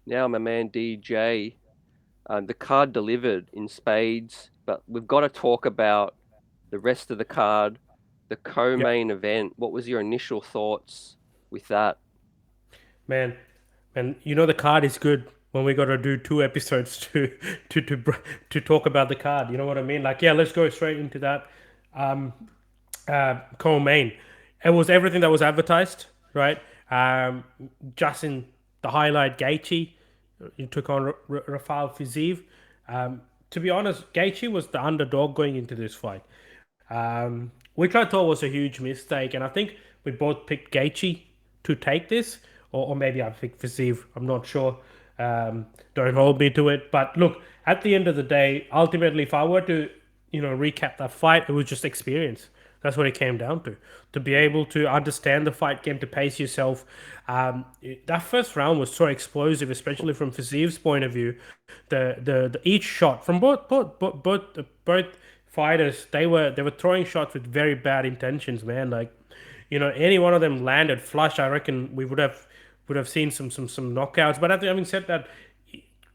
Now, my man DJ, the card delivered in spades, but we've got to talk about the rest of the card, the Yep, co-main event. What was your initial thoughts with that? man, man. You know the card is good when we got to do two episodes to to br- to talk about the card. You know what I mean? Like, yeah, let's go straight into that. Um, co-main. It was everything that was advertised, right? Just in the highlight, Gaethje, you took on Rafael Fiziev. To be honest, Gaethje was the underdog going into this fight, which I thought was a huge mistake. And I think we both picked Gaethje to take this, or maybe I picked Fiziev. I'm not sure. Don't hold me to it. But look, at the end of the day, ultimately, if I were to, recap that fight, it was just experience. That's what it came down to. To be able to understand the fight game, to pace yourself. That first round was so explosive, especially from Fiziev's point of view. The each shot from both fighters, they were throwing shots with very bad intentions, man. Like, any one of them landed flush, I reckon we would have seen some knockouts. But having said that,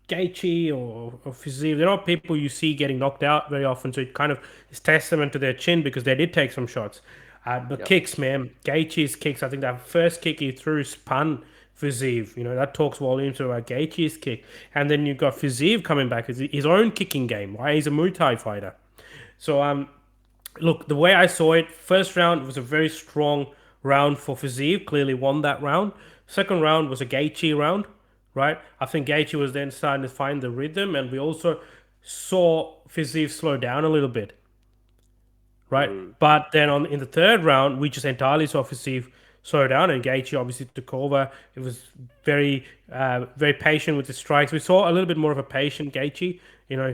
Gaethje or Fiziev, they're not people you see getting knocked out very often. So it kind of is testament to their chin because they did take some shots. The Yep. kicks, man, Gaethje's kicks. I think that first kick he threw spun Fiziev. That talks volumes about Gaethje's kick. And then you've got Fiziev coming back with his own kicking game. Right, he's a Muay Thai fighter. So look, the way I saw it, first round was a very strong round for Fiziev. Clearly won that round. Second round was a Gaethje round, right? I think Gaethje was then starting to find the rhythm, and we also saw Fiziev slow down a little bit, right? Mm. But then in the third round, we just entirely saw Fiziev slow down, and Gaethje obviously took over. It was very patient with the strikes. We saw a little bit more of a patient Gaethje,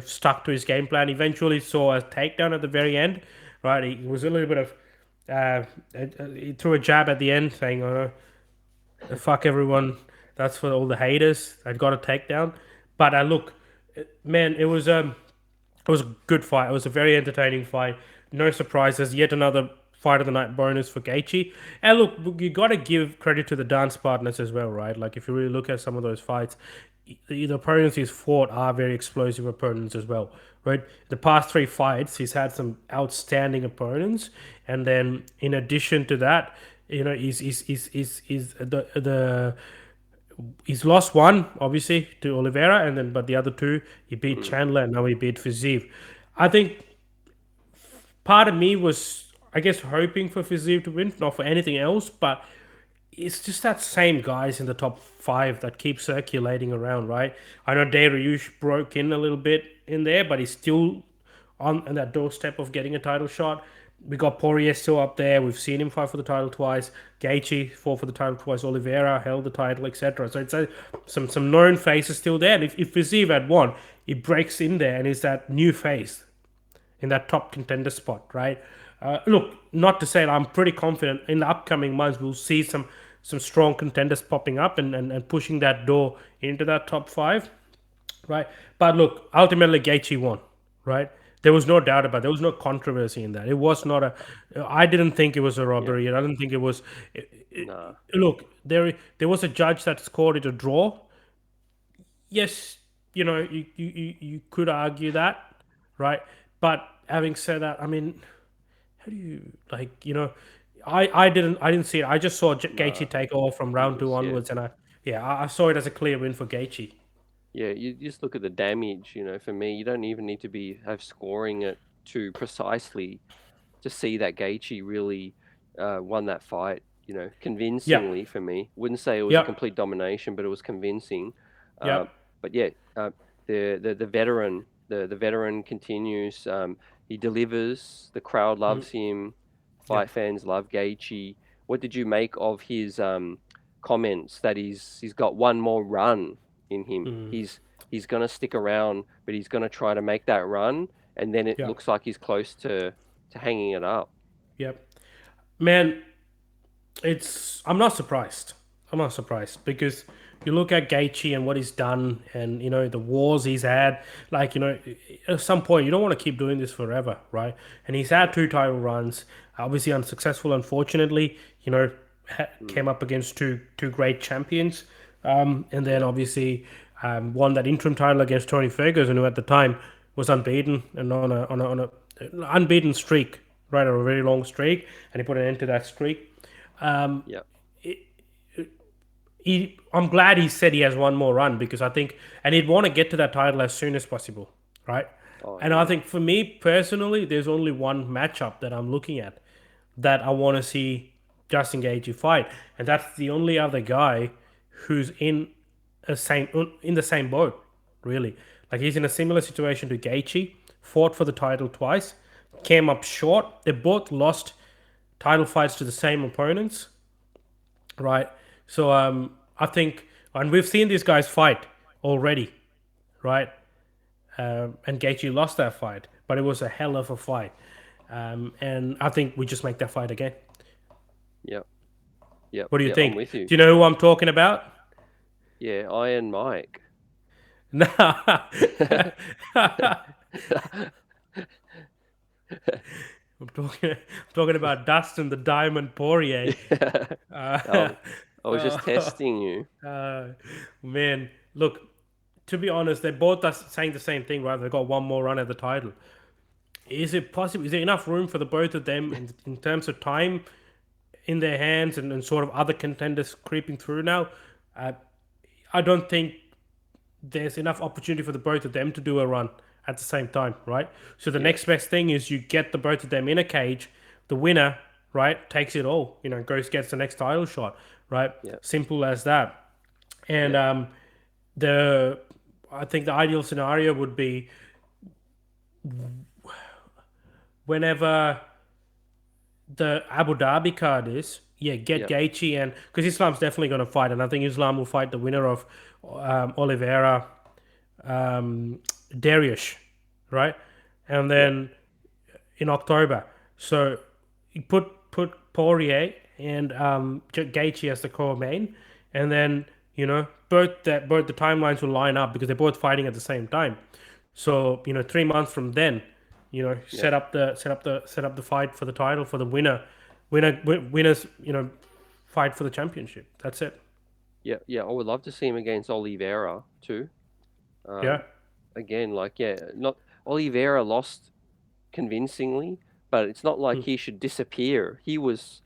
stuck to his game plan. Eventually saw a takedown at the very end, right? He was a little bit of he threw a jab at the end, saying, "Oh, fuck everyone. That's for all the haters. I got a takedown." But look, man, it was a good fight. It was a very entertaining fight. No surprises. Yet another fight of the night bonus for Gaethje. And look, you got to give credit to the dance partners as well, right? Like if you really look at some of those fights, the opponents he's fought are very explosive opponents as well, right? The past three fights, he's had some outstanding opponents, and then in addition to that, the he's lost one obviously to Oliveira, and then but the other two he beat Mm. Chandler, and now he beat Fiziev. I think part of me was, I guess, hoping for Fiziev to win, not for anything else, but it's just that same guys in the top five that keep circulating around, right? I know Dariush broke in a little bit in there, but he's still on that doorstep of getting a title shot. We got Poirier still up there. We've seen him fight for the title twice. Gaethje fought for the title twice. Oliveira held the title, etc. So it's some known faces still there. And if Fiziev had won, he breaks in there and is that new face in that top contender spot, right? Look, not to say that I'm pretty confident in the upcoming months we'll see some strong contenders popping up and pushing that door into that top five, right? But look, ultimately Gaethje won, right? There was no doubt about it. There was no controversy in that. It was not a. I didn't think it was a Yeah. robbery. I didn't think it was. Nah. Look, there was a judge that scored it a draw. Yes, you could argue that, right? But having said that, I mean, how do you like I didn't see it. I just saw Nah. Gaethje take over from It round two was, yeah. onwards, and I saw it as a clear win for Gaethje. Yeah, you just look at the damage, for me, you don't even need to have scoring it too precisely to see that Gaethje really won that fight, Yep, convincingly for me. Wouldn't say it was a yep, complete domination, but it was convincing. Uh, yep, but yeah, the veteran, the veteran continues. He delivers. The crowd mm, loves him. Fight yep. fans love Gaethje. What did you make of his comments that he's got one more run in him? Mm, He's gonna stick around, but he's gonna try to make that run, and then it yep, looks like he's close to hanging it up. yep. Man, I'm not surprised. I'm not surprised because you look at Gaethje and what he's done, and the wars he's had. Like at some point you don't want to keep doing this forever, right? And he's had two title runs, obviously unsuccessful, unfortunately. Mm, Came up against two great champions. And then Yeah. obviously won that interim title against Tony Ferguson, who at the time was unbeaten and on a unbeaten streak, right, or a very long streak, and he put an end to that streak. Um, Yeah. I'm glad he said he has one more run because I think, and he'd want to get to that title as soon as possible, right? Oh And I yeah. think for me personally, there's only one matchup that I'm looking at that I want to see Justin Gaethje fight, and that's the only other guy who's in the same boat, really. Like he's in a similar situation to Gaethje, fought for the title twice, came up short. They both lost title fights to the same opponents, right? So I think, and we've seen these guys fight already, right? And Gaethje lost that fight, but it was a hell of a fight. And I think we just make that fight again. Yep. Yep. What do you Yep. I'm think? with you. Do you know who I'm talking about? Yeah. Iron Mike. Nah. I'm talking about Dustin the Diamond Poirier. Yeah. Uh, Oh, I was just uh, testing you. man, look, to be honest, they both are saying the same thing, right? They've got one more run at the title. Is it possible? Is there enough room for the both of them in terms of time in their hands and sort of other contenders creeping through now? Uh, I don't think there's enough opportunity for the both of them to do a run at the same time, right? So the Yeah. next best thing is you get the both of them in a cage. The winner, right, takes it all. Goes gets the next title shot, right? Yeah. Simple as that. And Yeah. the I think the ideal scenario would be whenever the Abu Dhabi card is, yeah, get Yeah. Gaethje and because Islam's definitely going to fight, and I think Islam will fight the winner of Oliveira, Darius, right? And Yeah. then in October, so you put Poirier and Gaethje as the core main, and then both the timelines will line up because they're both fighting at the same time. So 3 months from then, Yeah. set up the fight for the title for the winners. Fight for the championship. That's it. Yeah. Yeah. I would love to see him against Oliveira too. Yeah. Um, again, like yeah, not Oliveira lost convincingly, but it's not like Mm. he should disappear. He was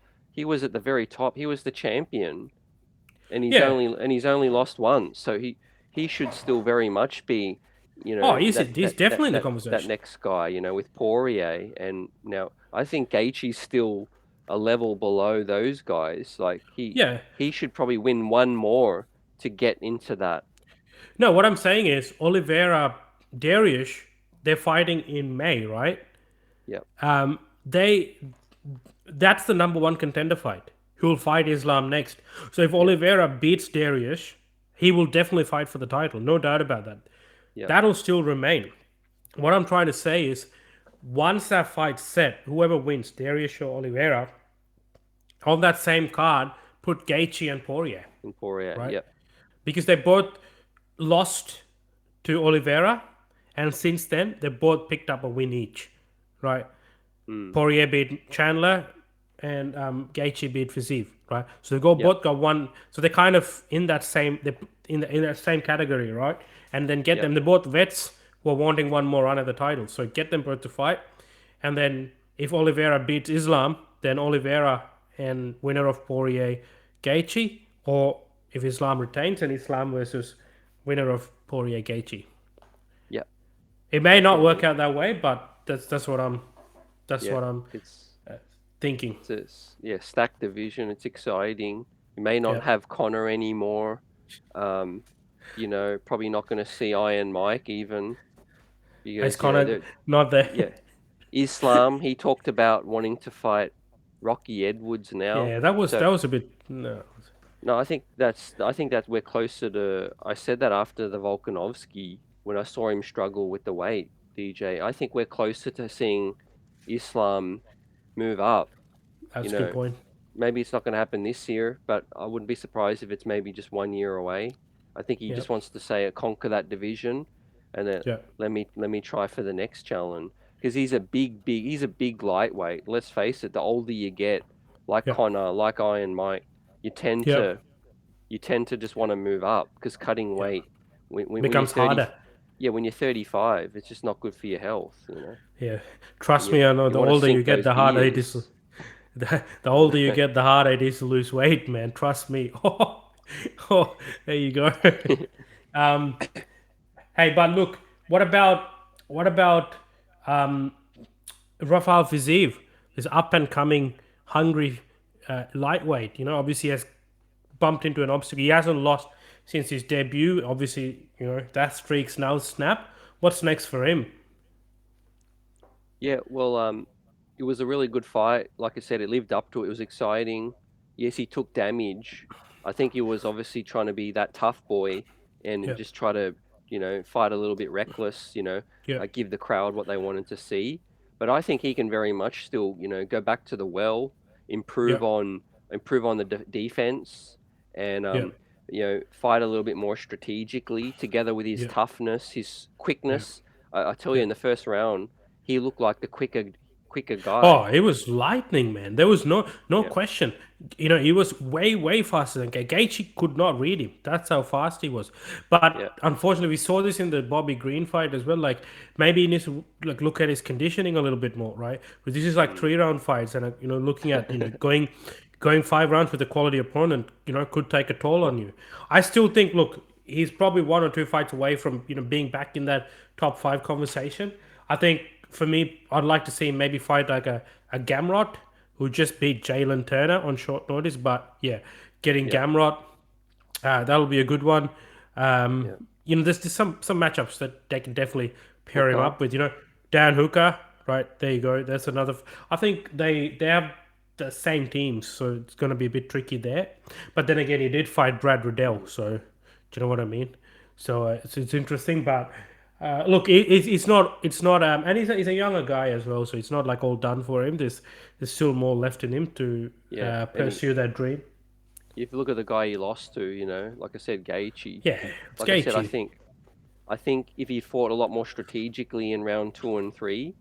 at the very top. He was the champion, and Yeah. he's only lost one. So he should still very much be, Oh, he's definitely in the that conversation. next guy, with Poirier. And now I think Gaethje's still a level below those guys. Like Yeah. he should probably win one more to get into that. No, what I'm saying is Oliveira, Darius, they're fighting in May, right? Yeah, They That's the number one contender fight. Who will fight Islam next? So if yeah, Oliveira beats Darius, he will definitely fight for the title. No doubt about that. yeah, That'll still remain. What I'm trying to say is, once that fight's set, whoever wins, Darius or Oliveira, on that same card, put Gaethje and Poirier, and Poirier. right? Yeah, Because they both lost to Oliveira, and since then they both picked up a win each, right? mm, Poirier beat Chandler, and Gaethje beat fiziev, right? So they go yeah, both got one. So they're kind of in that same in that same category, right? And then get yeah, them. They're both vets who are wanting one more run at the title. So get them both to fight, and then if Oliveira beats Islam, then Oliveira and winner of Poirier Gaethje, or if Islam retains, and Islam versus winner of Poirier Gaethje. yeah. It may not work Definitely. out that way, but that's what I'm that's Yeah, what I'm it's thinking. yeah, stacked division. It's exciting. You may not Yeah. have Connor anymore. Um, probably not going to see Iron Mike even Is because Connor not there? yeah, Islam. He talked about wanting to fight Rocky Edwards now. Yeah, that was So that was a bit no. no, I think that we're closer to. I said that after the Volkanovski when I saw him struggle with the weight, DJ. I think we're closer to seeing Islam move up. You That's a good know, point. maybe it's not going to happen this year, but I wouldn't be surprised if it's maybe just 1 year away. I think he Yeah, just wants to say conquer that division, and then yeah, let me try for the next challenge because he's a big lightweight. Let's face it, the older you get, like yeah, Connor, like Iron Mike, you tend yeah, to you tend to just want to move up because cutting Yeah. weight when you're Becomes 30, harder. yeah, when you're 35, it's just not good for your health, you know. Yeah. And Trust me, I know you the want to older you sink get, those the harder it is. gears. The older you get, the harder it is to lose weight, man. Trust me. Oh, there you go. um, hey, but look, what about um, Rafael Fiziev, this up and coming, hungry lightweight? You know, obviously has bumped into an obstacle. He hasn't lost since his debut. Obviously, you know that streak's now snapped. What's next for him? Yeah, well, it was a really good fight. Like I said, it lived up to it. It was exciting. Yes, he took damage. I think he was obviously trying to be that tough boy and Yeah, just try to, fight a little bit reckless, yeah, give the crowd what they wanted to see. But I think he can very much still, go back to the well, yeah, improve on the defense, and yeah, fight a little bit more strategically together with his yeah, toughness, his yeah, quickness. I tell you, yeah. in the first round he looked like the quicker Oh, guy. it was lightning, man. There was no Yeah, question. You know, he was way faster than Gaethje. Could not read him. That's how fast he was. yeah, But unfortunately, we saw this in the Bobby Green fight as well. Like maybe he needs to like look at his conditioning a little bit more, right? But this is like mm. 3 round fights, and you know, looking at going 5 rounds with a quality opponent, you know, could take a toll Well, on you. I still think, look, he's probably 1 or 2 fights away from being back in that top 5 conversation. I think for me, I'd like to see him maybe fight like a Gamrot who just beat Jalen Turner on short notice. But yeah, getting yeah, Gamrot, that'll be a good one. Um, yeah. you know, there's some matchups that they can definitely pair him Hooker. up with. You know, Dan Hooker, right there you go. That's another. I think they have the same teams, so it's going to be a bit tricky there. But then again, he did fight Brad Riddell, Mm. so do you know what I mean? So it's interesting, but look, it's not and he's a younger guy as well, so it's not like all done for him. There's still more left in him to Yeah, and pursue that dream. if you look at the guy he lost to, like I said, Gaethje. Yeah, it's Like I said, Gaethje. I think if he fought a lot more strategically in round two and three,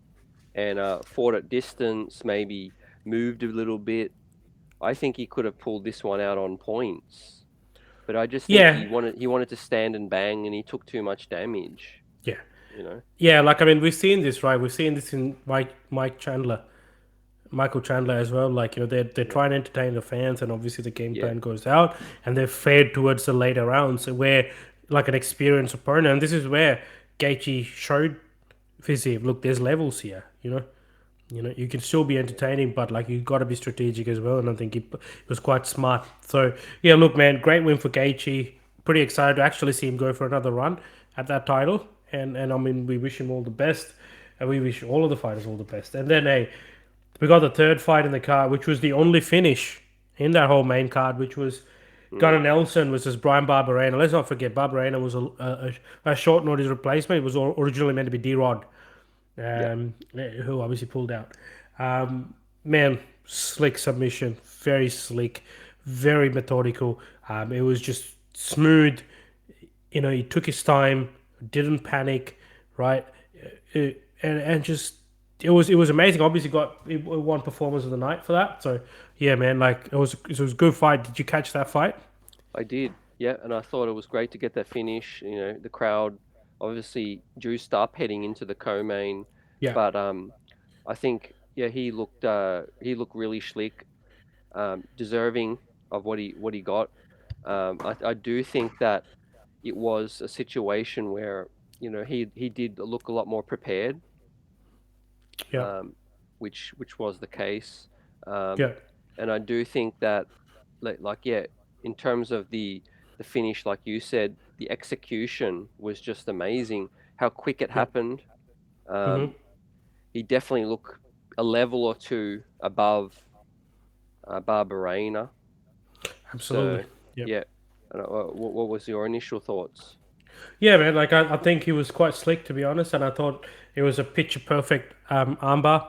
and fought at distance, maybe moved a little bit, I think he could have pulled this one out on points. But I just think Yeah, he wanted to stand and bang, and he took too much damage. yeah, You know. yeah. Like I mean, we've seen this, right? We've seen this in Michael Chandler as well. Like, you know, they Yeah. try and entertain the fans, and obviously the game Yeah. plan goes out, and they fade towards the later rounds where like an experienced opponent. And this is where Gaethje showed Fiziev, look, there's levels here. You know, you can still be entertaining, but like you got to be strategic as well. And I think it was quite smart. So yeah, look, man, great win for Gaethje. Pretty excited to actually see him go for another run at that title. And I mean, we wish him all the best, and we wish all of the fighters all the best. And then hey, we got the third fight in the card, which was the only finish in that whole main card, which was Mm. Gunnar Nelson versus Brian Barberena. Let's not forget, Barberena was a short notice replacement. It was originally meant to be D-Rod, Yeah. who obviously pulled out. Man, slick submission, very slick, very methodical. It was just smooth. You know, he took his time, didn't panic, right? And just it was amazing. Obviously, got it won performance of the night for that. So yeah, man, like it was a good fight. Did you catch that fight? I did. Yeah, and I thought it was great to get that finish. The crowd obviously juiced up heading into the co-main, Yeah, but I think yeah he looked really slick, deserving of what he got. I do think that it was a situation where he did look a lot more prepared, yeah, um, which was the case, um, yeah, and I do think that yeah, in terms of the finish, like you said, the execution was just amazing. How quick it yeah. happened. Mm-hmm. Um, he definitely looked a level or two above Barberena. Absolutely. So Yeah. yeah, what was your initial thoughts? Yeah, man. Like I think he was quite slick to be honest, and I thought it was a picture perfect armbar.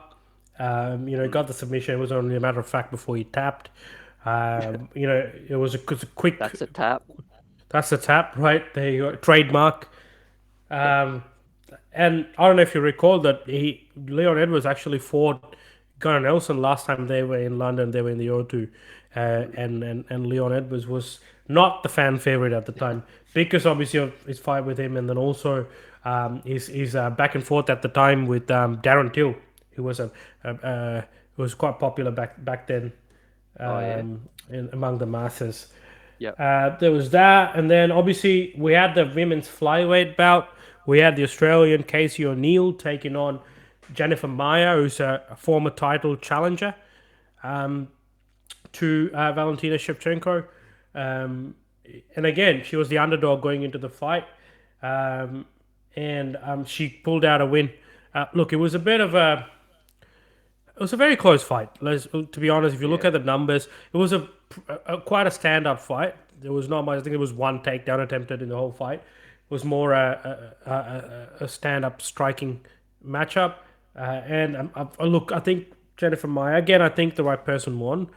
You know, Mm. got the submission. It was only a matter of fact before he tapped. You know, it was a quick. That's a tap. That's the tap, right? There you go. Trademark. Yeah, Um, and I don't know if you recall that Leon Edwards actually fought Gunnar Nelson last time they were in London. They were in the O2, and Leon Edwards was not the fan favorite at the time because obviously of his fight with him, and then also his back and forth at the time with Darren Till, who was who was quite popular back then Oh yeah. among the masses. Yep. There was that, and then obviously we had the women's flyweight bout. We had the Australian Casey O'Neill taking on Jennifer Maia, who's a former title challenger to Valentina Shevchenko. Um, and again, she was the underdog going into the fight, um, and she pulled out a win. Look, it was a very close fight. To be honest, if you look Yeah. at the numbers, it was quite a stand-up fight. There was not much. I think there was one takedown attempted in the whole fight. It was more a stand-up striking matchup. Look, I think Jennifer Maia again. I think the right person won.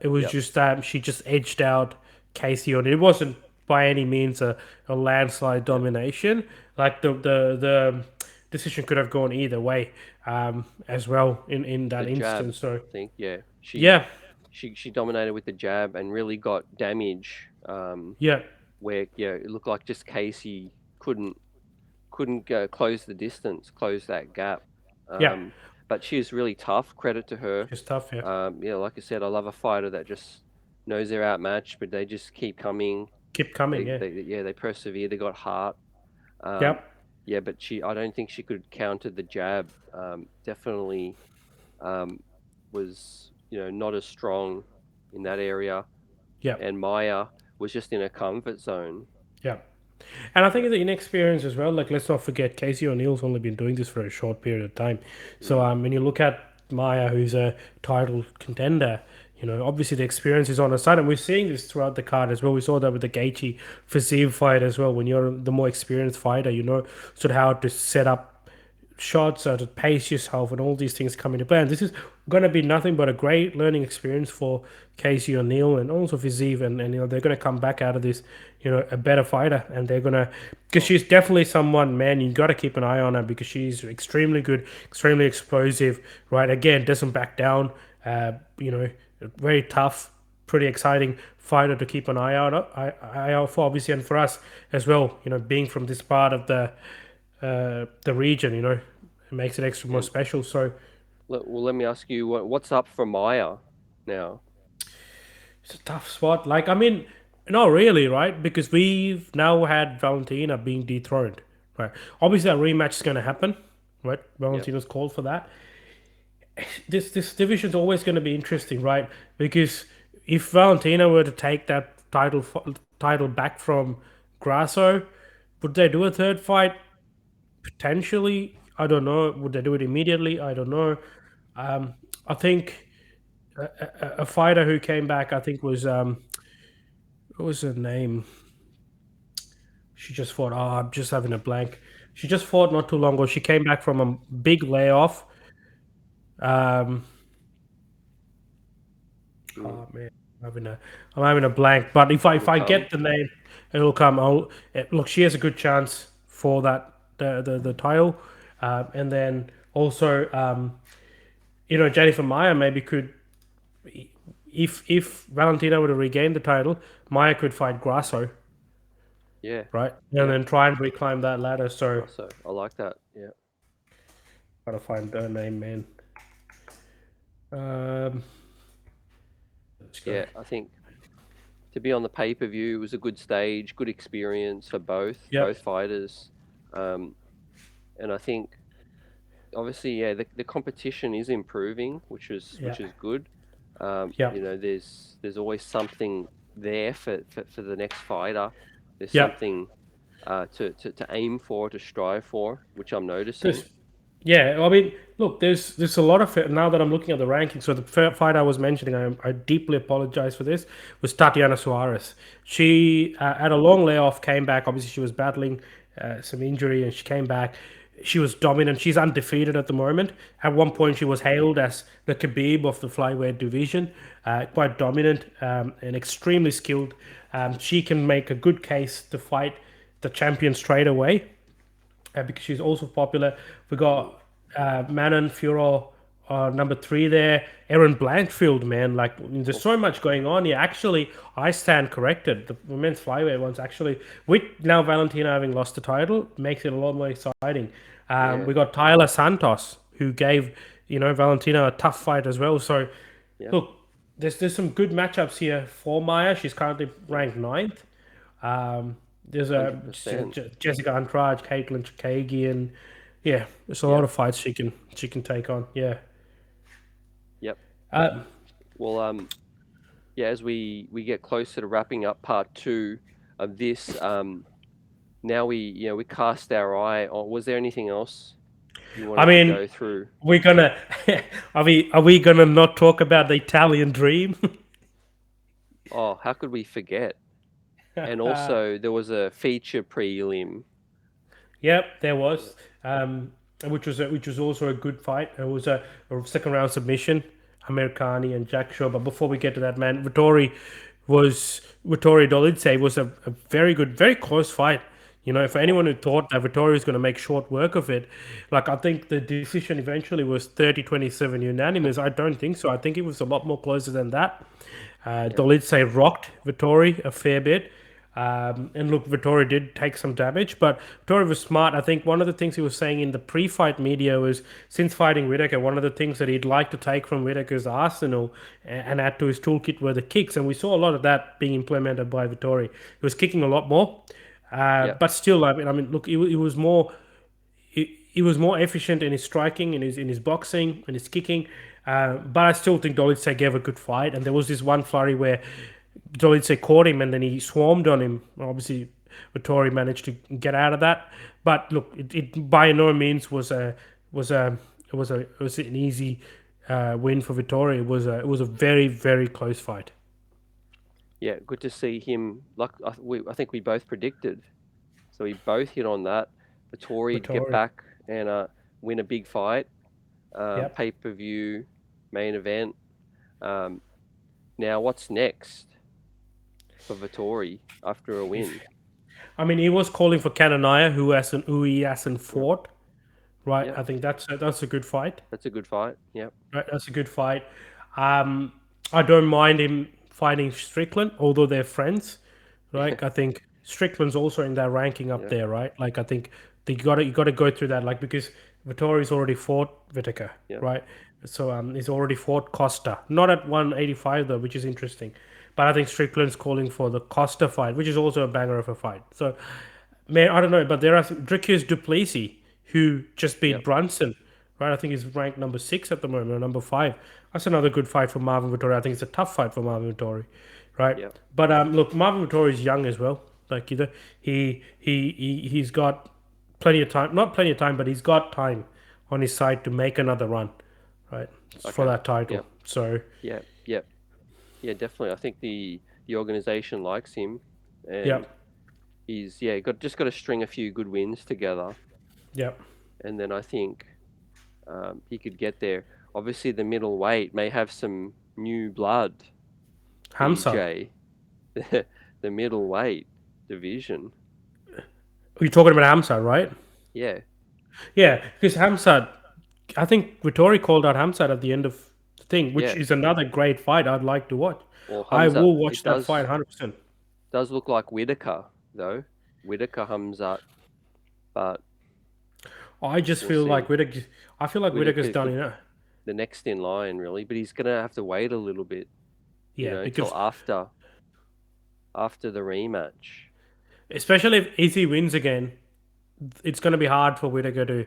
It was Yep. just she just edged out Casey on it. It wasn't by any means a landslide Yep. domination. Like the decision could have gone either way as well in The that jab, instance. So I think. Yeah. yeah, She dominated with the jab and really got damage. yeah, Where it looked like just Casey couldn't close the distance, close that gap. yeah. Um, but she was really tough. Credit to her. It's tough. Yeah, Like I said, I love a fighter that just knows they're outmatched, but they just keep coming. keep coming. They persevere. They got heart. Um, Yep, but I don't think she could counter the jab. Definitely was not as strong in that area. yep, And Maya was just in a comfort zone. yep. And I think the inexperience as well. Like, let's not forget, Casey O'Neill's only been doing this for a short period of time. So, Mm, when you look at Maya, who's a title contender, obviously the experience is on her side, and we're seeing this throughout the card as well. We saw that with the Gaethje fiziev fight as well. When you're the more experienced fighter, you know sort of how to set up shots, to pace yourself, and all these things come into play. And this is going to be nothing but a great learning experience for Casey O'Neill and also Fiziev, and they're going to come back out of this, a better fighter, and they're going to because oh, she's definitely someone, man, you got to keep an eye on her because she's extremely good, extremely explosive, right? Again, doesn't back down, very tough, pretty exciting fighter to keep an eye out for, obviously, and for us as well, being from this part of the region, it makes it extra more and special. So let me ask you what's up for Maya now? it's a tough spot. Like, I mean, not really, right? Because we've now had Valentina being dethroned, right? Obviously, a rematch is going to happen, right? Yep. Valentina's called for that. This division's always going to be interesting, right? Because if Valentina were to take that title back from Grasso, would they do a third fight? Potentially, I don't know. Would they do it immediately? I don't know. I think a fighter who came back, I think was what was her name? She just fought. Oh, I'm just having a blank. She just fought not too long ago. She came back from a big layoff. Um, Mm, oh man, I'm having a blank. But if it'll I come. get the name, it'll come. Look. She has a good chance for that the title, and then also Jennifer Maya maybe could, if Valentina were to regain the title, Maya could fight Grasso, Yeah. right? And Yeah. then try and reclimb that ladder. So Also, I like that. Yeah. gotta find her name, man. Um, let's go. Yeah. I think to be on the pay-per-view was a good stage, good experience for both Yep, fighters. Um, and I think obviously, yeah, the competition is improving, yeah, which is good. yep, There's always something there for the next fighter. There's yep. something to aim for, to strive for, which I'm noticing. There's Yeah, I mean, look, there's a lot of it now that I'm looking at the rankings. So the fight I was mentioning, I deeply apologize for this, was Tatiana Suarez. She had a long layoff, came back. Obviously, she was battling some injury, and she came back. She was dominant. She's undefeated at the moment. At one point, she was hailed as the Khabib of the flyweight division. Quite dominant and extremely skilled. She can make a good case to fight the champion straight away because she's also popular. We Mm, got Manon Fiorot Number three there, Aaron Blanchfield, man. Like, there's Oh, so much going on here. Actually, I stand corrected. The women's flyweight ones actually, with now Valentina having lost the title, makes it a lot more exciting. yeah, We got Tyler Santos, who gave Valentina a tough fight as well. So, yep, look, there's some good matchups here for Maya. She's currently yep, ranked ninth. There's a 100%. Jessica Andrade, Caitlin Chikagian. Yeah, there's a lot Yep, of fights she can take on. Yeah. yep. Uh, Well, yeah, as we get closer to wrapping up part two of this, now we cast our eye on. Was there anything else you I wanted to mean, go through? we're gonna are we gonna not talk about the Italian dream? Oh, how could we forget? And also, there was a feature prelim. Yep, there Yeah, was, which was also a good fight. It was a second round submission, Americani and Jack Shaw. But before we get to that, man, Vettori Dolidze was a very good, very close fight. For oh, anyone who thought that Vettori was going to make short work of it, like I think the decision eventually was 30-27 unanimous. I don't think so. I think it was a lot more closer than that. yeah, Dolidze rocked Vettori a fair bit. And look, Vettori did take some damage, but Vettori was smart. I think one of the things he was saying in the pre-fight media was, since fighting Whittaker, one of the things that he'd like to take from Whittaker's arsenal and add to his toolkit were the kicks, and we saw a lot of that being implemented by Vettori. He was kicking a lot more, yeah, but still, I mean, look, it was more he was more efficient in his striking, in his boxing, in his kicking. But I still think Dolidze gave a good fight. And there was this one flurry where Dolidze caught him and then he swarmed on him. Obviously, Vettori managed to get out of that. But look, it by no means was an easy win for Vettori. It was a very, very close fight. yeah. Good to see him. Like I think we both predicted, so we both hit on that. Vettori'd get Vettori. back and win a big fight, Yep. pay-per-view, main event. Um, Now, what's next for Vettori after a If win? I mean, he was calling for Kananaya, who he hasn't Yep, fought. Right. yep, I think that's a good fight. that's a good fight. Yep, Right, that's a good fight. Um, I don't mind him fighting Strickland, although they're friends. yeah, Right. I think Strickland's also in that ranking up yeah, there, right? Like I think you gotta go through that, like because Vittori's already fought Whittaker, yep, right? So he's already fought Costa, not at 185 though, which is interesting. But I think Strickland's calling for the Costa fight, which is also a banger of a fight. So man, I don't know, but there are Dricus Duplessis who just beat yep, Brunson, right? I think he's ranked number six at the moment, or number five. That's another good fight for Marvin Vettori. I think it's a tough fight for Marvin Vettori, right? yep, But look, Marvin Vettori is young as well. Like he's got plenty of time, not plenty of time, but he's got time on his side to make another run, right, for okay, that title. yep, So yep, yep, yeah, definitely. I think the organization likes him, yeah, and he's got to string a few good wins together, yeah, and then I think he could get there. Obviously, the middleweight may have some new blood. Hamza. DJ, the middleweight division. You're talking about Hamza, right? Yeah, Yeah, because Hamza, I think Vittori called out Hamzat at the end of the thing, which yeah. is another great fight I'd like to watch. Well, I Hamzat, will it watch that fight does 100%. does look like Whitaker though. Whitaker Hamzat, but I just we'll feel like see. Whittaker, I feel like Whittaker's Whitaker done could enough. the next in line really, but he's gonna have to wait a little bit, Yeah, till because after the rematch. especially if Izzy wins again, it's going to be hard for Whittaker to,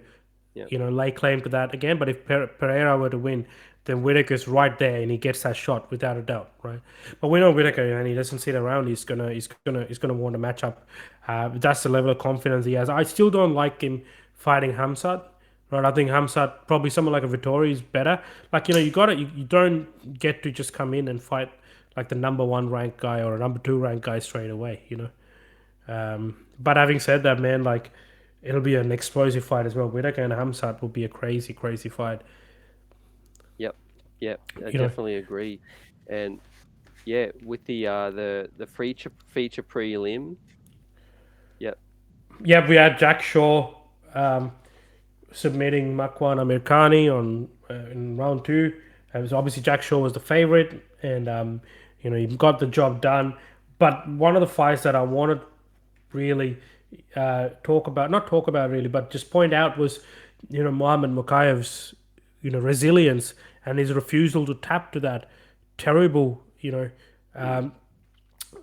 Yeah, lay claim to that again. But if Pereira were to win, then Whittaker's right there and he gets that shot without a doubt, right? But we know yeah, Whittaker and he doesn't sit around. He's gonna want a matchup. That's the level of confidence he has. I still don't like him fighting Hamzat. Right, I think Hamzat, probably someone like a Vittori, is better. Like you don't get to just come in and fight like the number one ranked guy or a number two ranked guy straight away. But having said that, man, like it'll be an explosive fight as well. Whittaker and Hamzat will be a crazy, crazy fight. yep, yep. I You know, definitely agree. And yeah, with the feature prelim. Yep, yeah, we had Jack Shaw submitting Makwan Amirkhani on in round two. So obviously Jack Shaw was the favorite, and he got the job done. But one of the fights that I wanted really not talk about really, but just point out was, Muhammad Mokaev's, resilience and his refusal to tap to that terrible, Mm.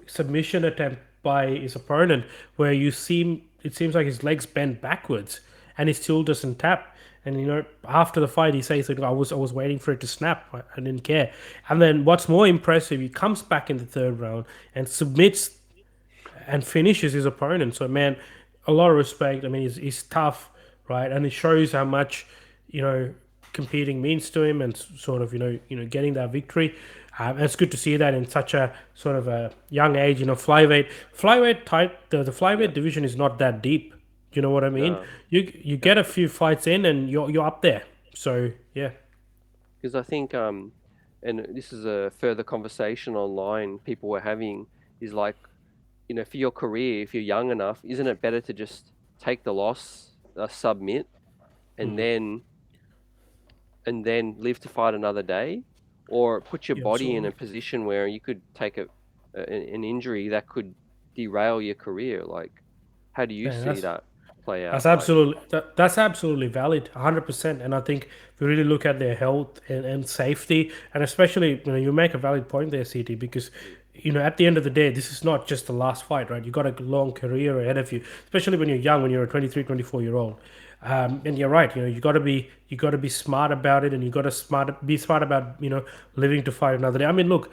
submission attempt by his opponent, where it seems like his legs bend backwards and he still doesn't tap. And after the fight, he says like, I was waiting for it to snap. I didn't care. And then what's more impressive, he comes back in the third round and submits and finishes his opponent. So man, a lot of respect. I mean, he's tough, right? And it shows how much you know competing means to him, and sort of getting that victory. And it's good to see that in such a sort of a young age. Flyweight type. The Yeah. flyweight division is not that deep. You know what I mean? No. You Yeah. get a few fights in, and you're up there. So yeah, Because I think and this is a further conversation online people were having, is like, for your career, if you're young enough, isn't it better to just take the loss, submit, and then live to fight another day, or put your yeah, body in a absolutely. position where you could take an injury that could derail your career? Like, how do you Man, see that play that's out? Like, absolutely that's absolutely valid, 100%. And I think if we really look at their health and safety, and especially you make a valid point there, CT, because mm, at the end of the day, this is not just the last fight, right? You got a long career ahead of you, especially when you're young, when you're a 23, 24 year old. And you're right, you got to be smart about it, and you got to be smart about living to fight another day. I mean, look,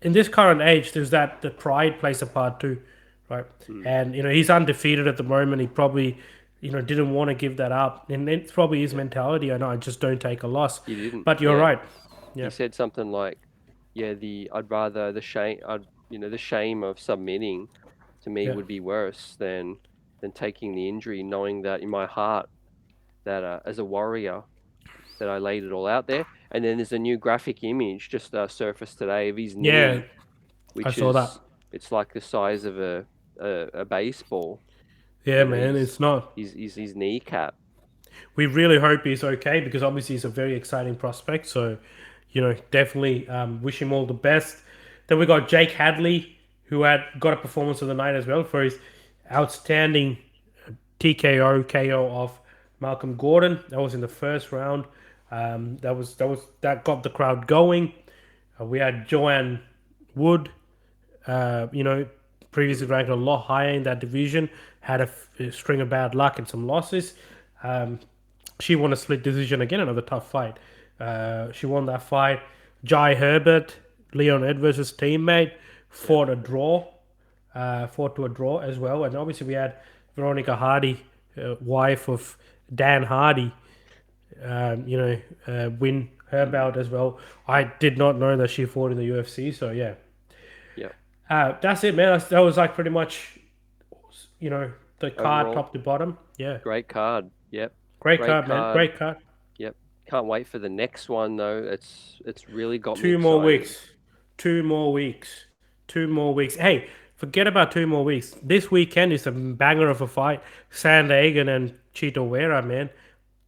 in this current age, there's that the pride plays a part too, right? mm, And he's undefeated at the moment. He probably didn't want to give that up, and it's probably his yeah, mentality. I know, I just don't take a loss. he didn't. But you're Yeah, right. he Yeah, said something like, "Yeah, I'd rather the shame, the shame of submitting to me yeah, would be worse than taking the injury, knowing that in my heart that as a warrior that I laid it all out there." And then there's a new graphic image just surfaced today of his yeah. knee, I which saw that. is it's like the size of a baseball. Yeah, man. It's not. His kneecap. We really hope he's okay, because obviously he's a very exciting prospect. So, definitely wish him all the best. Then we got Jake Hadley, who had got a performance of the night as well for his outstanding TKO KO of Malcolm Gordon. That was in the first round. That got the crowd going. We had Joanne Wood, uh, you know, previously Mm, ranked a lot higher in that division, had a string of bad luck and some losses. Um, she won a split decision again, another tough fight. She won that fight. Jai Herbert, Leon Edwards' teammate, yeah, fought to a draw as well. And obviously we had Veronica Hardy, wife of Dan Hardy, win her mm, bout as well. I did not know that she fought in the UFC, so yeah. yeah. That's it, man. That was like pretty much, the card Overall, top to bottom. Yeah. great card. Yep, Great great card, man. card. Great card. Yep. Can't wait for the next one though. It's really got me 2 more weeks. excited. 2 more weeks. 2 more weeks. Hey, forget about 2 more weeks. This weekend is a banger of a fight. Sandagan and Chito Vera, man.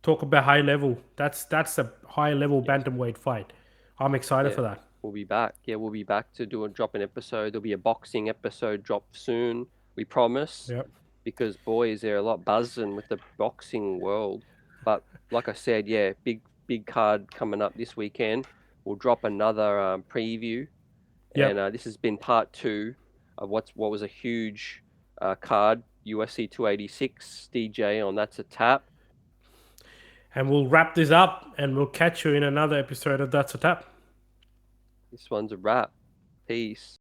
Talk about high level. That's a high level Yeah. bantamweight fight. I'm excited Yeah. for that. We'll be back. Yeah, we'll be back to drop an episode. There'll be a boxing episode drop soon. We promise. Yep. Because boys, they're a lot buzzing with the boxing world. But like I said, yeah, big card coming up this weekend. We'll drop another preview, and Yep. this has been part two of what was a huge card, UFC 286 DJ on That's a Tap. And we'll wrap this up, and we'll catch you in another episode of That's a Tap. This one's a wrap. Peace.